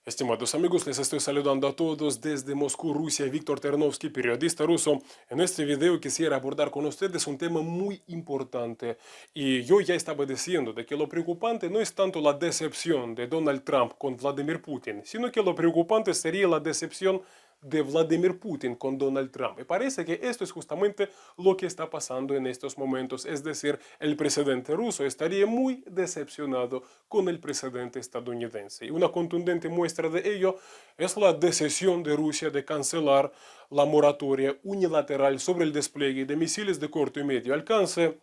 Estimados amigos, les estoy saludando a todos desde Moscú, Rusia, Víctor Ternovsky, periodista ruso. En este video quisiera abordar con ustedes un tema muy importante. Y yo ya estaba diciendo de que lo preocupante no es tanto la decepción de Donald Trump con Vladimir Putin, sino que lo preocupante sería la decepción de Vladimir Putin con Donald Trump. Y parece que esto es justamente lo que está pasando en estos momentos. Es decir, el presidente ruso estaría muy decepcionado con el presidente estadounidense. Y una contundente muestra de ello es la decisión de Rusia de cancelar la moratoria unilateral sobre el despliegue de misiles de corto y medio alcance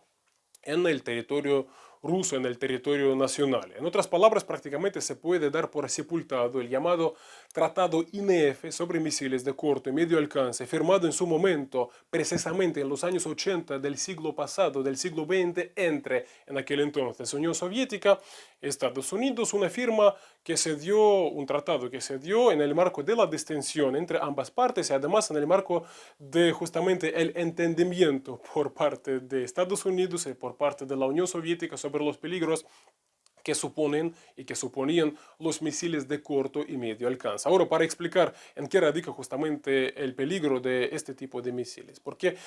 en el territorio ruso, en el territorio nacional. En otras palabras, prácticamente se puede dar por sepultado el llamado Tratado INF sobre misiles de corto y medio alcance, firmado en su momento, precisamente en los años 80 del siglo pasado, del siglo XX, entre, en aquel entonces, Unión Soviética, Estados Unidos, una firma que se dio, un tratado que se dio en el marco de la distensión entre ambas partes y además en el marco de justamente el entendimiento por parte de Estados Unidos y por parte de la Unión Soviética sobre los peligros que suponen y que suponían los misiles de corto y medio alcance. Ahora, para explicar en qué radica justamente el peligro de este tipo de misiles, porque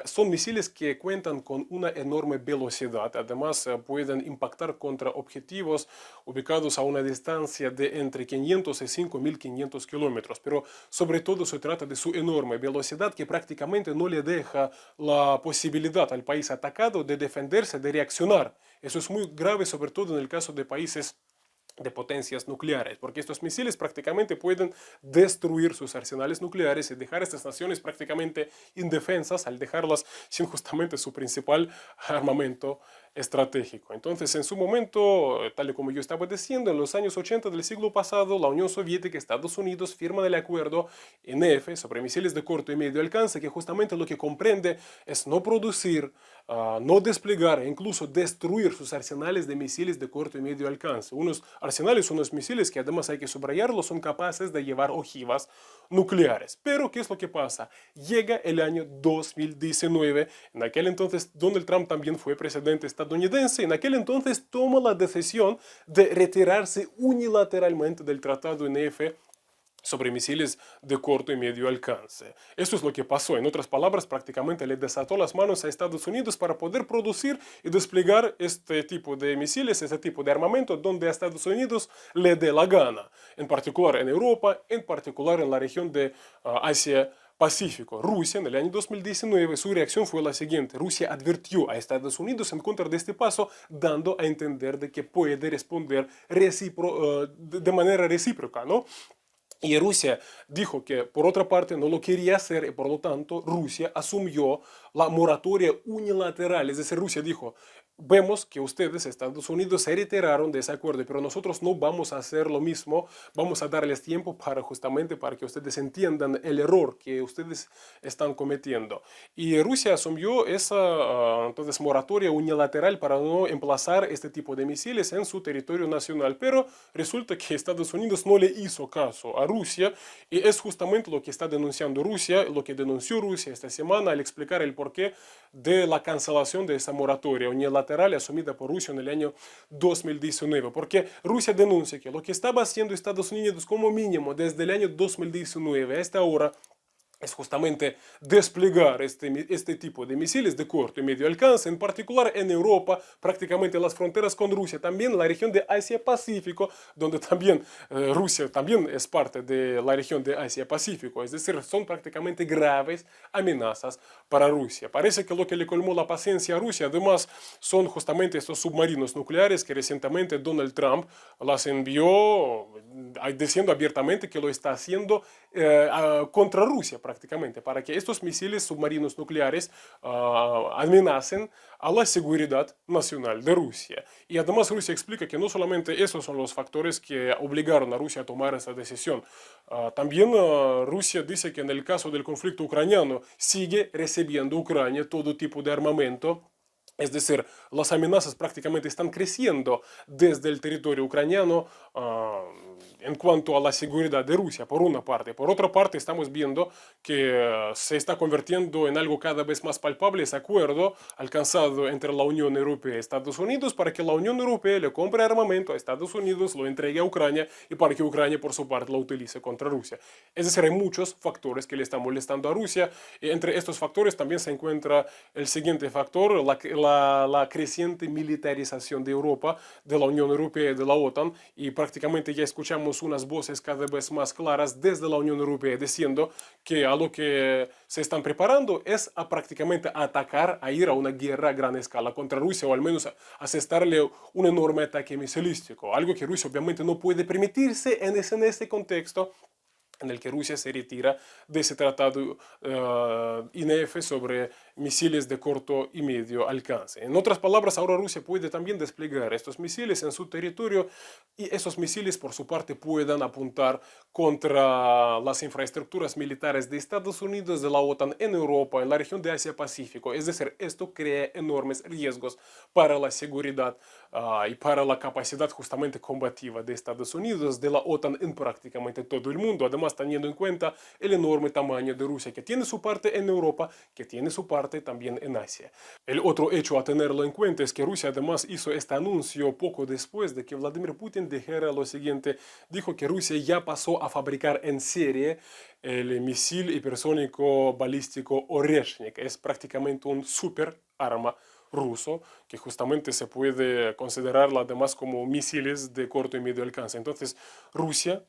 son misiles que cuentan con una enorme velocidad, además pueden impactar contra objetivos ubicados a una distancia de entre 500 y 5500 kilómetros, pero sobre todo se trata de su enorme velocidad que prácticamente no le deja la posibilidad al país atacado de defenderse, de reaccionar. Eso es muy grave, sobre todo en el caso de países de potencias nucleares, porque estos misiles prácticamente pueden destruir sus arsenales nucleares y dejar a estas naciones prácticamente indefensas al dejarlas sin justamente su principal armamento estratégico. Entonces, en su momento, tal y como yo estaba diciendo, en los años 80 del siglo pasado, la Unión Soviética y Estados Unidos firman el acuerdo INF sobre misiles de corto y medio alcance, que justamente lo que comprende es no producir, no desplegar e incluso destruir sus arsenales de misiles de corto y medio alcance. Unos arsenales, unos misiles que además hay que subrayarlo, son capaces de llevar ojivas nucleares. Pero, ¿qué es lo que pasa? Llega el año 2019, en aquel entonces Donald Trump también fue presidente estadounidense, en aquel entonces toma la decisión de retirarse unilateralmente del Tratado INF sobre misiles de corto y medio alcance. Esto es lo que pasó. En otras palabras, prácticamente le desató las manos a Estados Unidos para poder producir y desplegar este tipo de misiles, este tipo de armamento, donde a Estados Unidos le dé la gana. En particular en Europa, en particular en la región de Asia Pacífico. Rusia, en el año 2019, su reacción fue la siguiente. Rusia advirtió a Estados Unidos en contra de este paso, dando a entender de que puede responder de manera recíproca, ¿no? Y Rusia dijo que por otra parte no lo quería hacer y por lo tanto Rusia asumió la moratoria unilateral. Es decir, Rusia dijo, vemos que ustedes, Estados Unidos, se retiraron de ese acuerdo, pero nosotros no vamos a hacer lo mismo, vamos a darles tiempo para justamente para que ustedes entiendan el error que ustedes están cometiendo. Y Rusia asumió esa entonces moratoria unilateral para no emplazar este tipo de misiles en su territorio nacional, pero resulta que Estados Unidos no le hizo caso a Rusia y es justamente lo que está denunciando Rusia, lo que denunció Rusia esta semana al explicar el porqué de la cancelación de esa moratoria unilateral asumida por Rusia en el año 2019. Porque Rusia denuncia que lo que estaba haciendo Estados Unidos como mínimo desde el año 2019 a esta hora es justamente desplegar este tipo de misiles de corto y medio alcance, en particular en Europa, prácticamente las fronteras con Rusia, también la región de Asia-Pacífico, donde también Rusia también es parte de la región de Asia-Pacífico, es decir, son prácticamente graves amenazas para Rusia. Parece que lo que le colmó la paciencia a Rusia, además, son justamente estos submarinos nucleares que recientemente Donald Trump las envió diciendo abiertamente que lo está haciendo contra Rusia prácticamente, para que estos misiles submarinos nucleares amenacen a la seguridad nacional de Rusia. Y además Rusia explica que no solamente esos son los factores que obligaron a Rusia a tomar esa decisión, también Rusia dice que en el caso del conflicto ucraniano sigue recibiendo Ucrania todo tipo de armamento Es decir, las amenazas prácticamente están creciendo desde el territorio ucraniano en cuanto a la seguridad de Rusia, por una parte. Por otra parte, estamos viendo que se está convirtiendo en algo cada vez más palpable ese acuerdo alcanzado entre la Unión Europea y Estados Unidos para que la Unión Europea le compre armamento a Estados Unidos, lo entregue a Ucrania y para que Ucrania, por su parte, lo utilice contra Rusia. Es decir, hay muchos factores que le están molestando a Rusia. Y entre estos factores también se encuentra el siguiente factor, la creciente militarización de Europa, de la Unión Europea y de la OTAN, y prácticamente ya escuchamos unas voces cada vez más claras desde la Unión Europea diciendo que a lo que se están preparando es a prácticamente atacar, a ir a una guerra a gran escala contra Rusia, o al menos a asestarle un enorme ataque misilístico, algo que Rusia obviamente no puede permitirse en ese contexto en el que Rusia se retira de ese tratado INF sobre misiles de corto y medio alcance. En otras palabras, ahora Rusia puede también desplegar estos misiles en su territorio y esos misiles por su parte puedan apuntar contra las infraestructuras militares de Estados Unidos, de la OTAN en Europa, en la región de Asia-Pacífico. Es decir, esto crea enormes riesgos para la seguridad y para la capacidad justamente combativa de Estados Unidos, de la OTAN en prácticamente todo el mundo. Además, teniendo en cuenta el enorme tamaño de Rusia, que tiene su parte en Europa, que tiene su parte también en Asia. El otro hecho a tenerlo en cuenta es que Rusia además hizo este anuncio poco después de que Vladimir Putin dijera lo siguiente, dijo que Rusia ya pasó a fabricar en serie el misil hipersónico balístico Oreshnik, es prácticamente un super arma ruso, que justamente se puede considerarla además como misiles de corto y medio alcance. Entonces, Rusia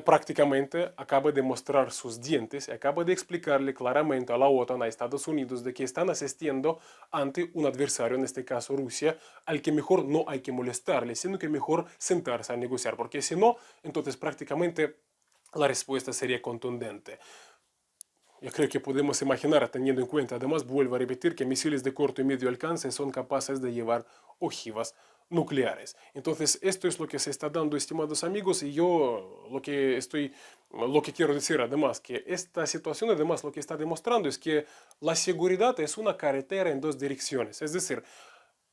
prácticamente acaba de mostrar sus dientes y acaba de explicarle claramente a la OTAN, a Estados Unidos, de que están asistiendo ante un adversario, en este caso Rusia, al que mejor no hay que molestarle, sino que mejor sentarse a negociar, porque si no, entonces prácticamente la respuesta sería contundente. Yo creo que podemos imaginar, teniendo en cuenta, además vuelvo a repetir, que misiles de corto y medio alcance son capaces de llevar ojivas nucleares. Entonces, esto es lo que se está dando, estimados amigos, y yo lo que quiero decir además, que esta situación además lo que está demostrando es que la seguridad es una carretera en dos direcciones. Es decir,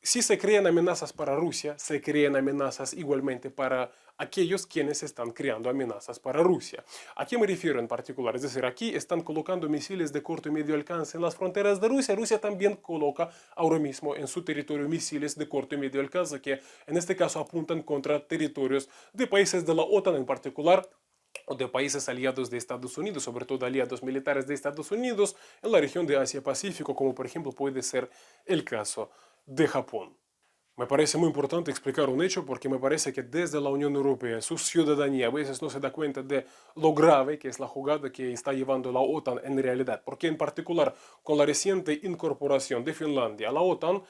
si se crean amenazas para Rusia, se crean amenazas igualmente para aquellos quienes están creando amenazas para Rusia. ¿A qué me refiero en particular? Es decir, aquí están colocando misiles de corto y medio alcance en las fronteras de Rusia. Rusia también coloca ahora mismo en su territorio misiles de corto y medio alcance que en este caso apuntan contra territorios de países de la OTAN en particular, o de países aliados de Estados Unidos, sobre todo aliados militares de Estados Unidos en la región de Asia-Pacífico, como por ejemplo puede ser el caso de Japón. Me parece muy importante explicar un hecho porque me parece que desde la Unión Europea su ciudadanía a veces no se da cuenta de lo grave que es la jugada que está llevando la OTAN en realidad. Porque en particular con la reciente incorporación de Finlandia a la OTAN,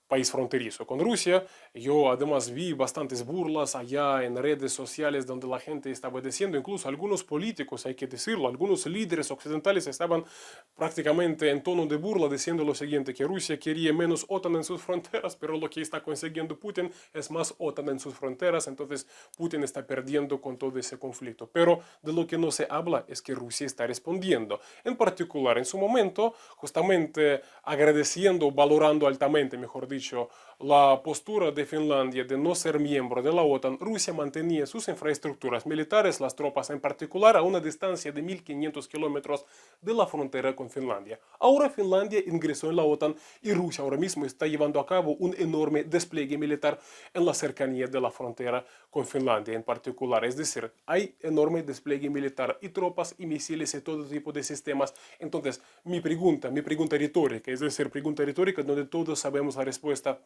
país fronterizo con Rusia, yo además vi bastantes burlas allá en redes sociales donde la gente estaba diciendo, incluso algunos políticos, hay que decirlo, algunos líderes occidentales estaban prácticamente en tono de burla diciendo lo siguiente, que Rusia quería menos OTAN en sus fronteras, pero lo que está consiguiendo Putin es más OTAN en sus fronteras, entonces Putin está perdiendo con todo ese conflicto. Pero de lo que no se habla es que Rusia está respondiendo, en particular en su momento, justamente agradeciendo, valorando altamente, mejor dicho, la postura de Finlandia de no ser miembro de la OTAN, Rusia mantenía sus infraestructuras militares, las tropas en particular, a una distancia de 1500 kilómetros de la frontera con Finlandia. Ahora Finlandia ingresó en la OTAN y Rusia ahora mismo está llevando a cabo un enorme despliegue militar en la cercanía de la frontera con Finlandia en particular. Es decir, hay enorme despliegue militar y tropas y misiles y todo tipo de sistemas. Entonces, mi pregunta retórica, es decir, pregunta retórica donde todos sabemos la respuesta,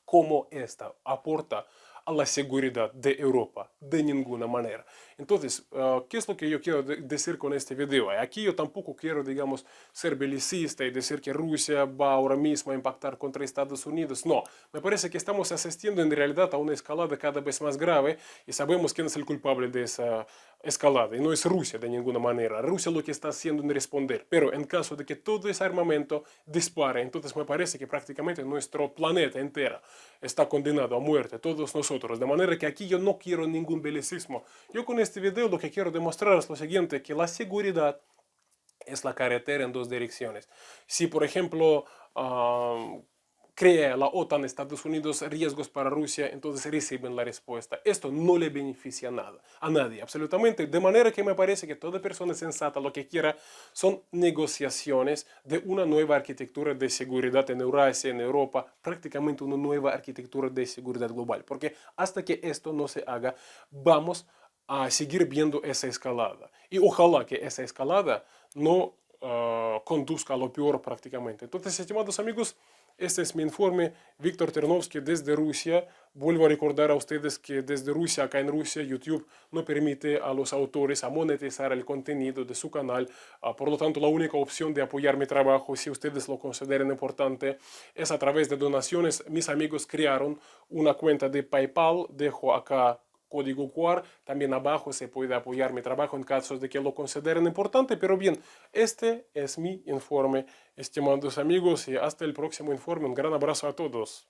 ¿cómo esta aporta a la seguridad de Europa? De ninguna manera. Entonces, ¿qué es lo que yo quiero decir con este video? Aquí yo tampoco quiero, digamos, ser belicista y decir que Rusia va ahora mismo a impactar contra Estados Unidos. No, me parece que estamos asistiendo en realidad a una escalada cada vez más grave y sabemos quién es el culpable de esa escalada. Y no es Rusia de ninguna manera. Rusia lo que está haciendo es responder. Pero en caso de que todo ese armamento dispare, entonces me parece que prácticamente nuestro planeta entero está condenado a muerte, todos nosotros. De manera que aquí yo no quiero ningún belicismo. Yo con este video lo que quiero demostrar es lo siguiente, que la seguridad es la carretera en dos direcciones. Si, por ejemplo, crea la OTAN, Estados Unidos, riesgos para Rusia, entonces reciben la respuesta. Esto no le beneficia nada, a nadie, absolutamente. De manera que me parece que toda persona sensata lo que quiera son negociaciones de una nueva arquitectura de seguridad en Eurasia, en Europa, prácticamente una nueva arquitectura de seguridad global. Porque hasta que esto no se haga, vamos a seguir viendo esa escalada. Y ojalá que esa escalada no conduzca a lo peor prácticamente. Entonces, estimados amigos, este es mi informe. Víctor Ternovsky desde Rusia. Vuelvo a recordar a ustedes que desde Rusia, acá en Rusia, YouTube no permite a los autores a monetizar el contenido de su canal. Por lo tanto, la única opción de apoyar mi trabajo, si ustedes lo consideran importante, es a través de donaciones. Mis amigos crearon una cuenta de PayPal. Dejo acá código QR. También abajo se puede apoyar mi trabajo en caso de que lo consideren importante. Pero bien, este es mi informe, estimados amigos, y hasta el próximo informe. Un gran abrazo a todos.